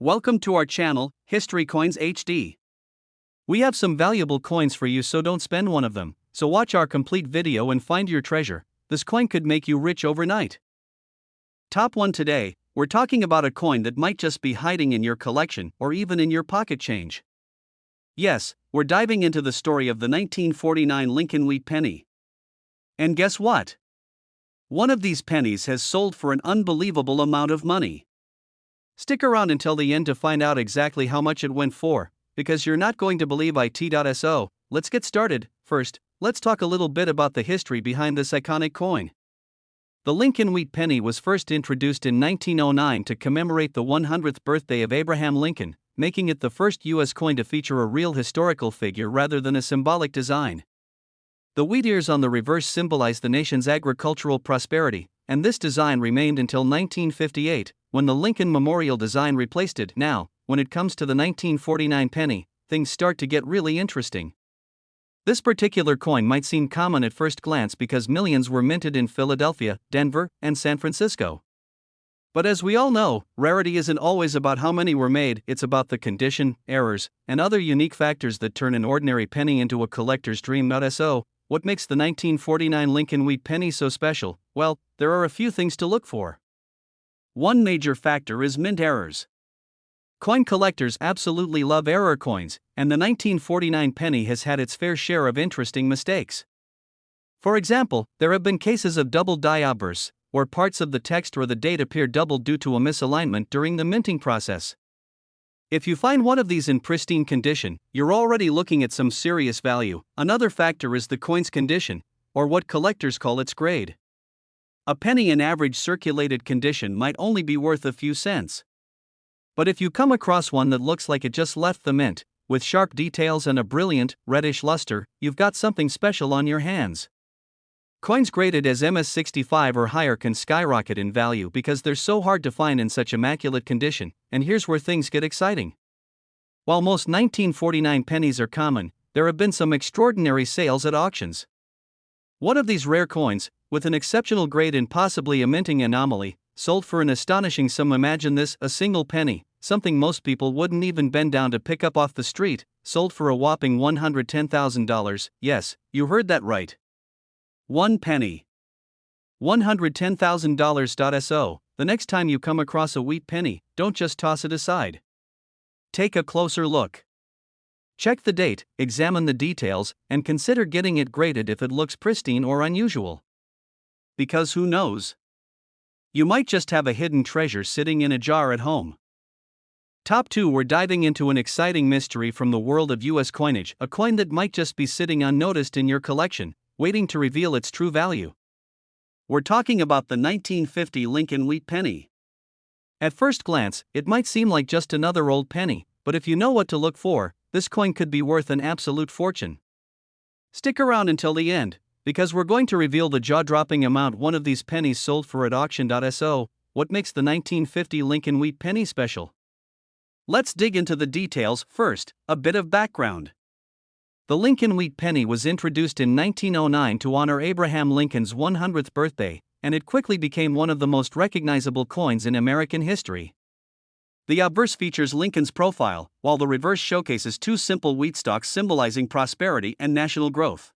Welcome to our channel, History Coins HD. We have some valuable coins for you, so don't spend one of them. So watch our complete video and find your treasure. This coin could make you rich overnight. Top 1 today, we're talking about a coin that might just be hiding in your collection or even in your pocket change. Yes, we're diving into the story of the 1949 Lincoln wheat penny. And guess what? One of these pennies has sold for an unbelievable amount of money. Stick around until the end to find out exactly how much it went for, because you're not going to believe it. Let's get started. First, let's talk a little bit about the history behind this iconic coin. The Lincoln wheat penny was first introduced in 1909 to commemorate the 100th birthday of Abraham Lincoln, making it the first U.S. coin to feature a real historical figure rather than a symbolic design. The wheat ears on the reverse symbolize the nation's agricultural prosperity, and this design remained until 1958, when the Lincoln Memorial design replaced it. Now, when it comes to the 1949 penny, things start to get really interesting. This particular coin might seem common at first glance because millions were minted in Philadelphia, Denver, and San Francisco. But as we all know, rarity isn't always about how many were made, it's about the condition, errors, and other unique factors that turn an ordinary penny into a collector's dream. So, what makes the 1949 Lincoln wheat penny so special? Well, there are a few things to look for. One major factor is mint errors. Coin collectors absolutely love error coins, and the 1949 penny has had its fair share of interesting mistakes. For example, there have been cases of double die outbursts, where parts of the text or the date appear doubled due to a misalignment during the minting process. If you find one of these in pristine condition, you're already looking at some serious value. Another factor is the coin's condition, or what collectors call its grade. A penny in average circulated condition might only be worth a few cents. But if you come across one that looks like it just left the mint, with sharp details and a brilliant, reddish luster, you've got something special on your hands. Coins graded as MS65 or higher can skyrocket in value because they're so hard to find in such immaculate condition, and here's where things get exciting. While most 1949 pennies are common, there have been some extraordinary sales at auctions. One of these rare coins, with an exceptional grade and possibly a minting anomaly, sold for an astonishing sum. Imagine this, a single penny, something most people wouldn't even bend down to pick up off the street, sold for a whopping $110,000. Yes, you heard that right. One penny. $110,000. So, the next time you come across a wheat penny, don't just toss it aside. Take a closer look. Check the date, examine the details, and consider getting it graded if it looks pristine or unusual. Because who knows? You might just have a hidden treasure sitting in a jar at home. Top 2, we're diving into an exciting mystery from the world of U.S. coinage, a coin that might just be sitting unnoticed in your collection, waiting to reveal its true value. We're talking about the 1950 Lincoln wheat penny. At first glance, it might seem like just another old penny, but if you know what to look for, this coin could be worth an absolute fortune. Stick around until the end, because we're going to reveal the jaw-dropping amount one of these pennies sold for at auction. So, what makes the 1950 Lincoln wheat penny special? Let's dig into the details. First, a bit of background. The Lincoln wheat penny was introduced in 1909 to honor Abraham Lincoln's 100th birthday, and it quickly became one of the most recognizable coins in American history. The obverse features Lincoln's profile, while the reverse showcases two simple wheat stalks symbolizing prosperity and national growth.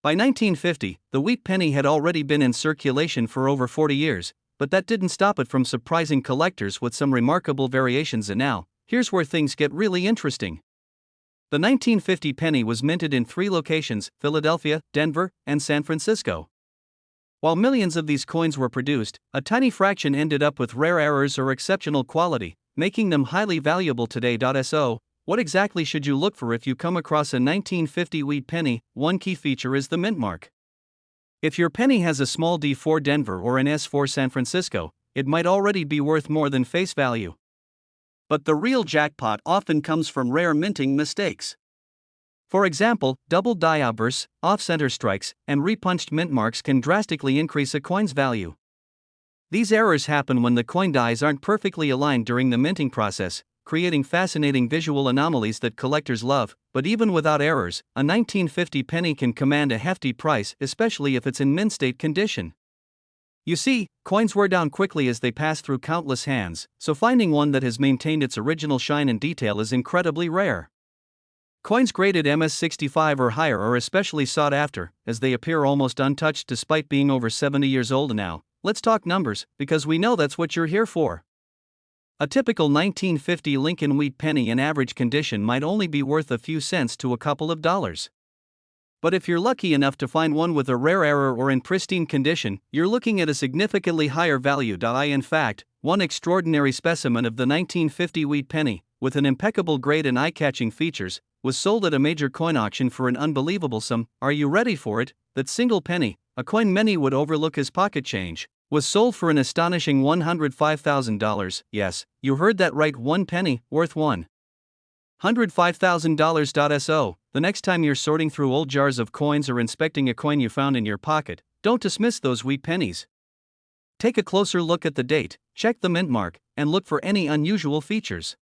By 1950, the wheat penny had already been in circulation for over 40 years, but that didn't stop it from surprising collectors with some remarkable variations. And now, here's where things get really interesting. The 1950 penny was minted in 3 locations: Philadelphia, Denver, and San Francisco. While millions of these coins were produced, a tiny fraction ended up with rare errors or exceptional quality, making them highly valuable today. So, what exactly should you look for if you come across a 1950 wheat penny? One key feature is the mint mark. If your penny has a small d for Denver or an S for San Francisco, it might already be worth more than face value. But the real jackpot often comes from rare minting mistakes. For example, double die outbursts, off-center strikes, and repunched mint marks can drastically increase a coin's value. These errors happen when the coin dies aren't perfectly aligned during the minting process, creating fascinating visual anomalies that collectors love. But even without errors, a 1950 penny can command a hefty price, especially if it's in mint state condition. You see, coins wear down quickly as they pass through countless hands, so finding one that has maintained its original shine and detail is incredibly rare. Coins graded MS65 or higher are especially sought after, as they appear almost untouched despite being over 70 years old now. Let's talk numbers, because we know that's what you're here for. A typical 1950 Lincoln wheat penny in average condition might only be worth a few cents to a couple of dollars. But if you're lucky enough to find one with a rare error or in pristine condition, you're looking at a significantly higher value. In fact, one extraordinary specimen of the 1950 wheat penny, with an impeccable grade and eye-catching features, was sold at a major coin auction for an unbelievable sum. Are you ready for it? That single penny, a coin many would overlook as pocket change, was sold for an astonishing $105,000. Yes, you heard that right, one penny, worth $105,000. So, the next time you're sorting through old jars of coins or inspecting a coin you found in your pocket, don't dismiss those wheat pennies. Take a closer look at the date, check the mint mark, and look for any unusual features.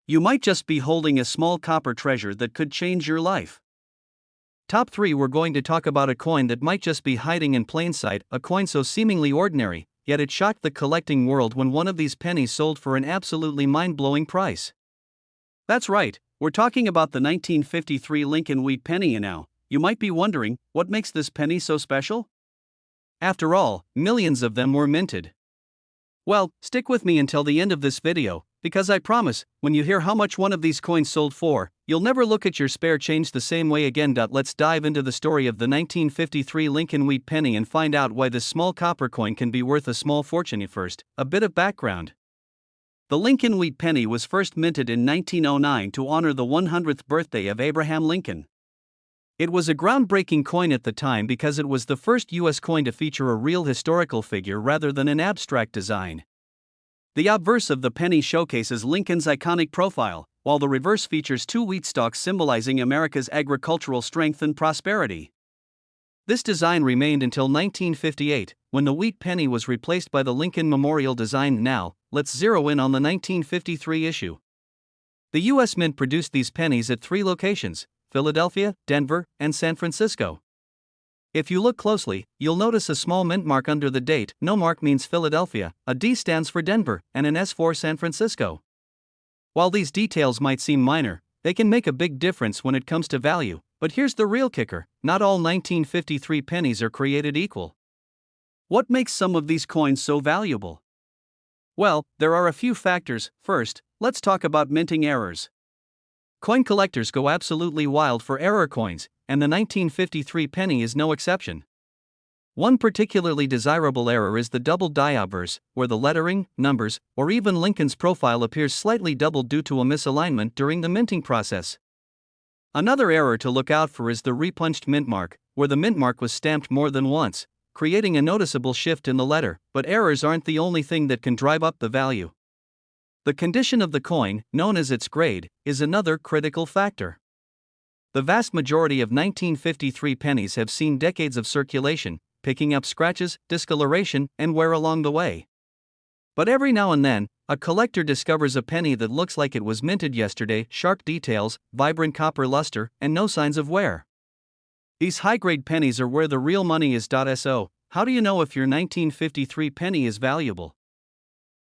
You might just be holding a small copper treasure that could change your life. Top 3, we're going to talk about a coin that might just be hiding in plain sight, a coin so seemingly ordinary, yet it shocked the collecting world when one of these pennies sold for an absolutely mind-blowing price. That's right, we're talking about the 1953 Lincoln wheat penny. And now, you might be wondering, what makes this penny so special? After all, millions of them were minted. Well, stick with me until the end of this video, because I promise, when you hear how much one of these coins sold for, you'll never look at your spare change the same way again. Let's dive into the story of the 1953 Lincoln wheat penny and find out why this small copper coin can be worth a small fortune. First, a bit of background. The Lincoln wheat penny was first minted in 1909 to honor the 100th birthday of Abraham Lincoln. It was a groundbreaking coin at the time because it was the first U.S. coin to feature a real historical figure rather than an abstract design. The obverse of the penny showcases Lincoln's iconic profile, while the reverse features 2 wheat stalks symbolizing America's agricultural strength and prosperity. This design remained until 1958, when the wheat penny was replaced by the Lincoln Memorial design. Now, let's zero in on the 1953 issue. The U.S. Mint produced these pennies at 3 locations: Philadelphia, Denver, and San Francisco. If you look closely, you'll notice a small mint mark under the date. No mark means Philadelphia, a D stands for Denver, and an S for San Francisco. While these details might seem minor, they can make a big difference when it comes to value. But here's the real kicker: not all 1953 pennies are created equal. What makes some of these coins so valuable? Well, there are a few factors. First, let's talk about minting errors. Coin collectors go absolutely wild for error coins, and the 1953 penny is no exception. One particularly desirable error is the double die obverse, where the lettering, numbers, or even Lincoln's profile appears slightly doubled due to a misalignment during the minting process. Another error to look out for is the repunched mint mark, where the mint mark was stamped more than once, creating a noticeable shift in the letter. But errors aren't the only thing that can drive up the value. The condition of the coin, known as its grade, is another critical factor. The vast majority of 1953 pennies have seen decades of circulation, picking up scratches, discoloration, and wear along the way. But every now and then, a collector discovers a penny that looks like it was minted yesterday: sharp details, vibrant copper luster, and no signs of wear. These high-grade pennies are where the real money is. So, how do you know if your 1953 penny is valuable?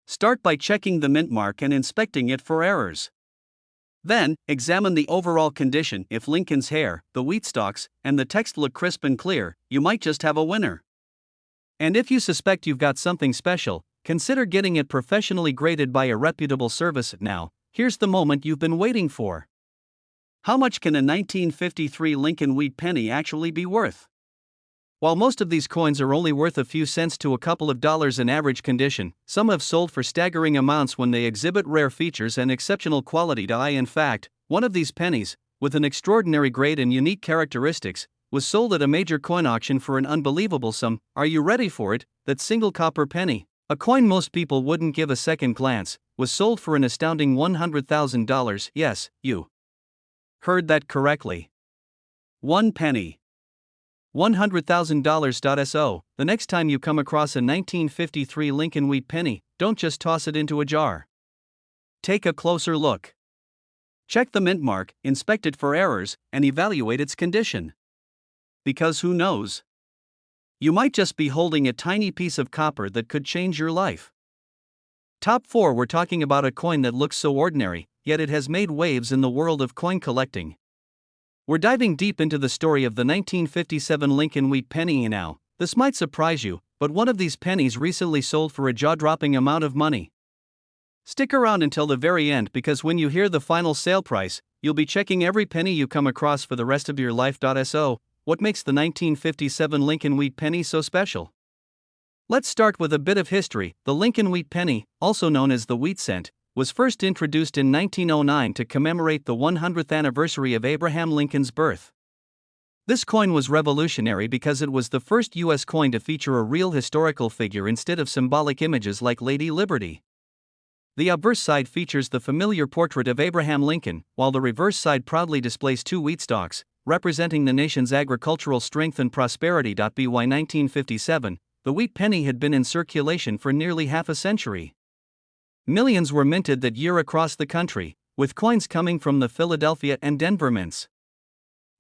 Start by checking the mint mark and inspecting it for errors. Then, examine the overall condition. If Lincoln's hair, the wheat stalks, and the text look crisp and clear, you might just have a winner. And if you suspect you've got something special, consider getting it professionally graded by a reputable service. Now, here's the moment you've been waiting for. How much can a 1953 Lincoln wheat penny actually be worth? While most of these coins are only worth a few cents to a couple of dollars in average condition, some have sold for staggering amounts when they exhibit rare features and exceptional quality. In fact, one of these pennies, with an extraordinary grade and unique characteristics, was sold at a major coin auction for an unbelievable sum. Are you ready for it? That single copper penny, a coin most people wouldn't give a second glance, was sold for an astounding $100,000. Yes, you heard that correctly. One penny. $100,000. So, the next time you come across a 1953 Lincoln wheat penny, don't just toss it into a jar. Take a closer look. Check the mint mark, inspect it for errors, and evaluate its condition. Because who knows? You might just be holding a tiny piece of copper that could change your life. Top 4. We're talking about a coin that looks so ordinary, yet it has made waves in the world of coin collecting. We're diving deep into the story of the 1957 Lincoln Wheat penny now. This might surprise you, but one of these pennies recently sold for a jaw-dropping amount of money. Stick around until the very end, because when you hear the final sale price, you'll be checking every penny you come across for the rest of your life. So, what makes the 1957 Lincoln Wheat penny so special? Let's start with a bit of history. The Lincoln Wheat penny, also known as the wheat cent, was first introduced in 1909 to commemorate the 100th anniversary of Abraham Lincoln's birth. This coin was revolutionary because it was the first U.S. coin to feature a real historical figure instead of symbolic images like Lady Liberty. The obverse side features the familiar portrait of Abraham Lincoln, while the reverse side proudly displays two wheat stalks, representing the nation's agricultural strength and prosperity. By 1957, the wheat penny had been in circulation for nearly half a century. Millions were minted that year across the country, with coins coming from the Philadelphia and Denver mints.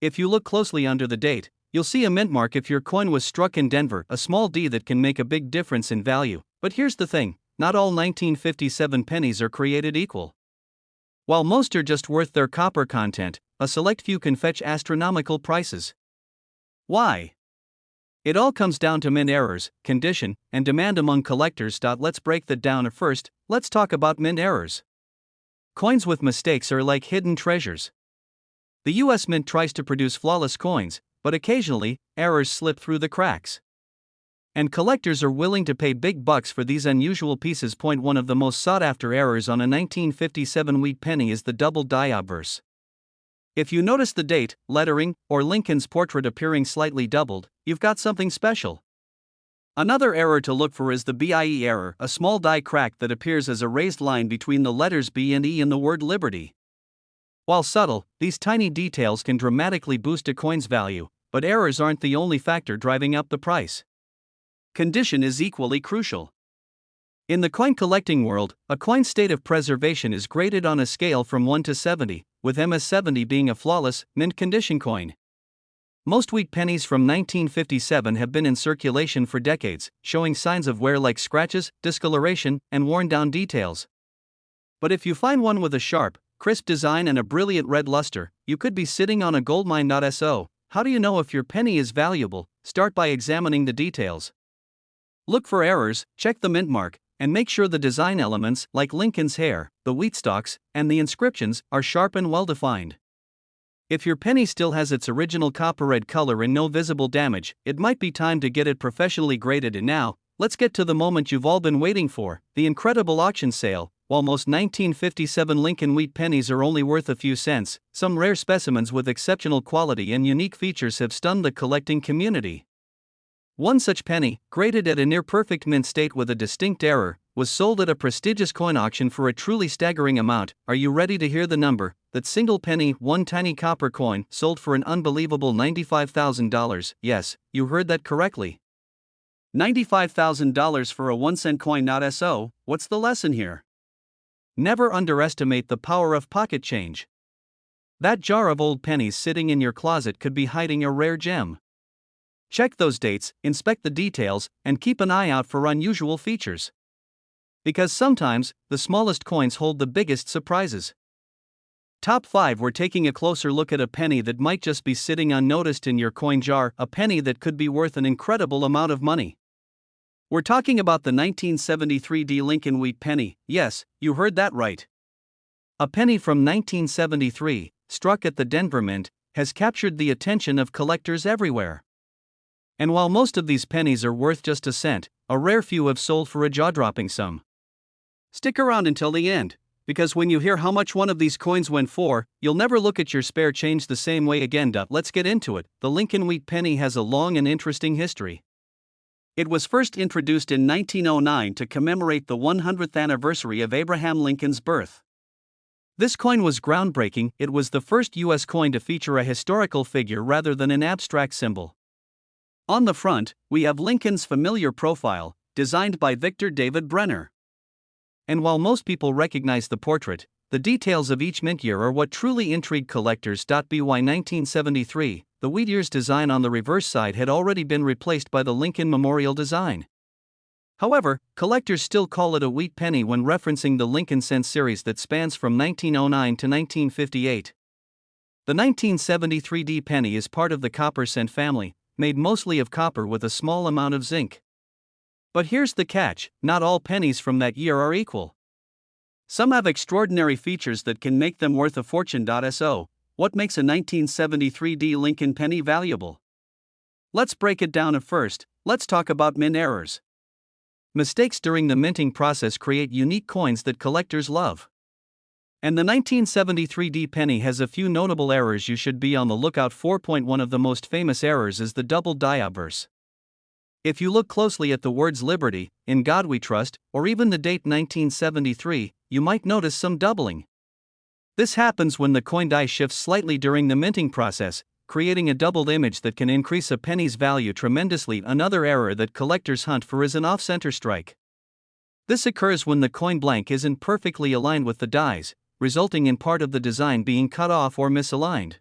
If you look closely under the date, you'll see a mint mark if your coin was struck in Denver, a small d that can make a big difference in value. But here's the thing, not all 1957 pennies are created equal. While most are just worth their copper content, a select few can fetch astronomical prices. Why? It all comes down to mint errors, condition, and demand among collectors. Let's break that down. First, let's talk about mint errors. Coins with mistakes are like hidden treasures. The US Mint tries to produce flawless coins, but occasionally, errors slip through the cracks. And collectors are willing to pay big bucks for these unusual pieces. One of the most sought-after errors on a 1957 wheat penny is the double die obverse. If you notice the date, lettering, or Lincoln's portrait appearing slightly doubled, you've got something special. Another error to look for is the BIE error, a small die crack that appears as a raised line between the letters B and E in the word Liberty. While subtle, these tiny details can dramatically boost a coin's value, but errors aren't the only factor driving up the price. Condition is equally crucial. In the coin collecting world, a coin's state of preservation is graded on a scale from 1 to 70, with MS70 being a flawless, mint condition coin. Most wheat pennies from 1957 have been in circulation for decades, showing signs of wear like scratches, discoloration, and worn-down details. But if you find one with a sharp, crisp design and a brilliant red luster, you could be sitting on a goldmine. So, how do you know if your penny is valuable? Start by examining the details. Look for errors, check the mint mark, and make sure the design elements, like Lincoln's hair, the wheat stalks, and the inscriptions, are sharp and well-defined. If your penny still has its original copper red color and no visible damage, it might be time to get it professionally graded. And now, let's get to the moment you've all been waiting for, the incredible auction sale. While most 1957 Lincoln Wheat pennies are only worth a few cents, some rare specimens with exceptional quality and unique features have stunned the collecting community. One such penny, graded at a near-perfect mint state with a distinct error, was sold at a prestigious coin auction for a truly staggering amount. Are you ready to hear the number? That single penny, one tiny copper coin, sold for an unbelievable $95,000. Yes, you heard that correctly. $95,000 for a 1-cent coin. So, what's the lesson here? Never underestimate the power of pocket change. That jar of old pennies sitting in your closet could be hiding a rare gem. Check those dates, inspect the details, and keep an eye out for unusual features. Because sometimes, the smallest coins hold the biggest surprises. Top 5. We're taking a closer look at a penny that might just be sitting unnoticed in your coin jar, a penny that could be worth an incredible amount of money. We're talking about the 1973 Lincoln Wheat penny. Yes, you heard that right. A penny from 1973, struck at the Denver Mint, has captured the attention of collectors everywhere. And while most of these pennies are worth just a cent, a rare few have sold for a jaw-dropping sum. Stick around until the end, because when you hear how much one of these coins went for, you'll never look at your spare change the same way again. Let's get into it. The Lincoln Wheat penny has a long and interesting history. It was first introduced in 1909 to commemorate the 100th anniversary of Abraham Lincoln's birth. This coin was groundbreaking. It was the first U.S. coin to feature a historical figure rather than an abstract symbol. On the front, we have Lincoln's familiar profile, designed by Victor David Brenner. And while most people recognize the portrait, the details of each mint year are what truly intrigue collectors. By 1973, the Whittier's design on the reverse side had already been replaced by the Lincoln Memorial design. However, collectors still call it a wheat penny when referencing the Lincoln cent series that spans from 1909 to 1958. The 1973D penny is part of the copper cent family, made mostly of copper with a small amount of zinc. But here's the catch: not all pennies from that year are equal. Some have extraordinary features that can make them worth a fortune. So, what makes a 1973D Lincoln penny valuable? Let's break it down. At first, let's talk about mint errors. Mistakes during the minting process create unique coins that collectors love. And the 1973D penny has a few notable errors you should be on the lookout for. One of the most famous errors is the double die obverse. If you look closely at the words Liberty, In God We Trust, or even the date 1973, you might notice some doubling. This happens when the coin die shifts slightly during the minting process, creating a doubled image that can increase a penny's value tremendously. Another error that collectors hunt for is an off-center strike. This occurs when the coin blank isn't perfectly aligned with the dies, resulting in part of the design being cut off or misaligned.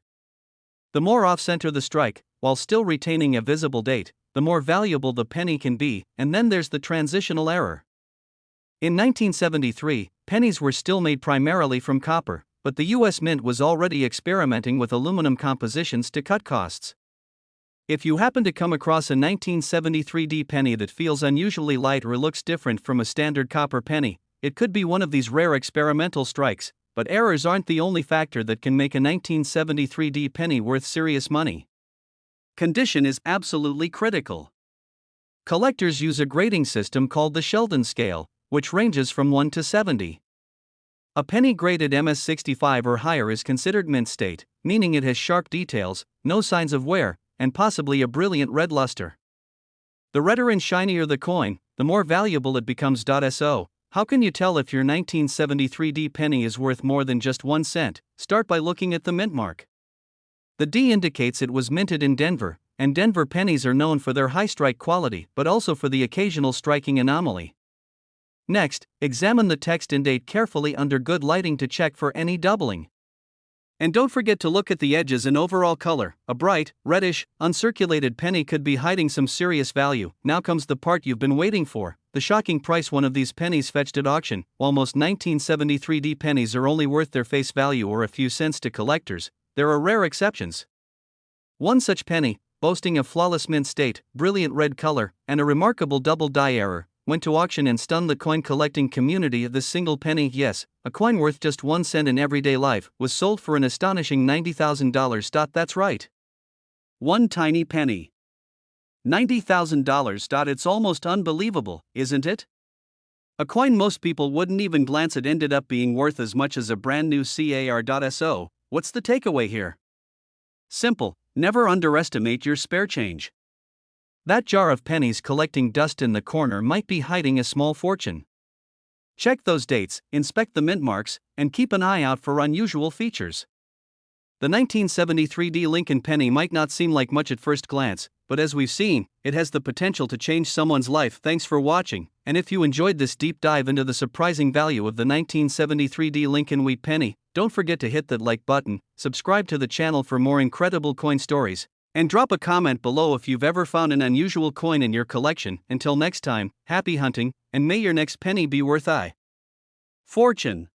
The more off-center the strike, while still retaining a visible date, the more valuable the penny can be. And then there's the transitional error. In 1973, pennies were still made primarily from copper, but the US Mint was already experimenting with aluminum compositions to cut costs. If you happen to come across a 1973D penny that feels unusually light or looks different from a standard copper penny, it could be one of these rare experimental strikes. But errors aren't the only factor that can make a 1973D penny worth serious money. Condition is absolutely critical. Collectors use a grading system called the Sheldon scale, which ranges from 1 to 70. A penny graded MS65 or higher is considered mint state, meaning it has sharp details, no signs of wear, and possibly a brilliant red luster. The redder and shinier the coin, the more valuable it becomes. So, how can you tell if your 1973D penny is worth more than just 1 cent? Start by looking at the mint mark. The D indicates it was minted in Denver, and Denver pennies are known for their high strike quality but also for the occasional striking anomaly. Next, examine the text and date carefully under good lighting to check for any doubling. And don't forget to look at the edges and overall color. A bright, reddish, uncirculated penny could be hiding some serious value. Now comes the part you've been waiting for, the shocking price one of these pennies fetched at auction. While most 1973D pennies are only worth their face value or a few cents to collectors, there are rare exceptions. One such penny, boasting a flawless mint state, brilliant red color, and a remarkable double die error, went to auction and stunned the coin collecting community. This single penny, yes, a coin worth just 1 cent in everyday life, was sold for an astonishing $90,000. That's right. One tiny penny. $90,000. It's almost unbelievable, isn't it? A coin most people wouldn't even glance at ended up being worth as much as a brand new car. So, what's the takeaway here? Simple: never underestimate your spare change. That jar of pennies collecting dust in the corner might be hiding a small fortune. Check those dates, inspect the mint marks, and keep an eye out for unusual features. The 1973D Lincoln penny might not seem like much at first glance, but as we've seen, it has the potential to change someone's life. Thanks for watching, and if you enjoyed this deep dive into the surprising value of the 1973D Lincoln wheat penny, don't forget to hit that like button, subscribe to the channel for more incredible coin stories, and drop a comment below if you've ever found an unusual coin in your collection. Until next time, happy hunting, and may your next penny be worth a fortune.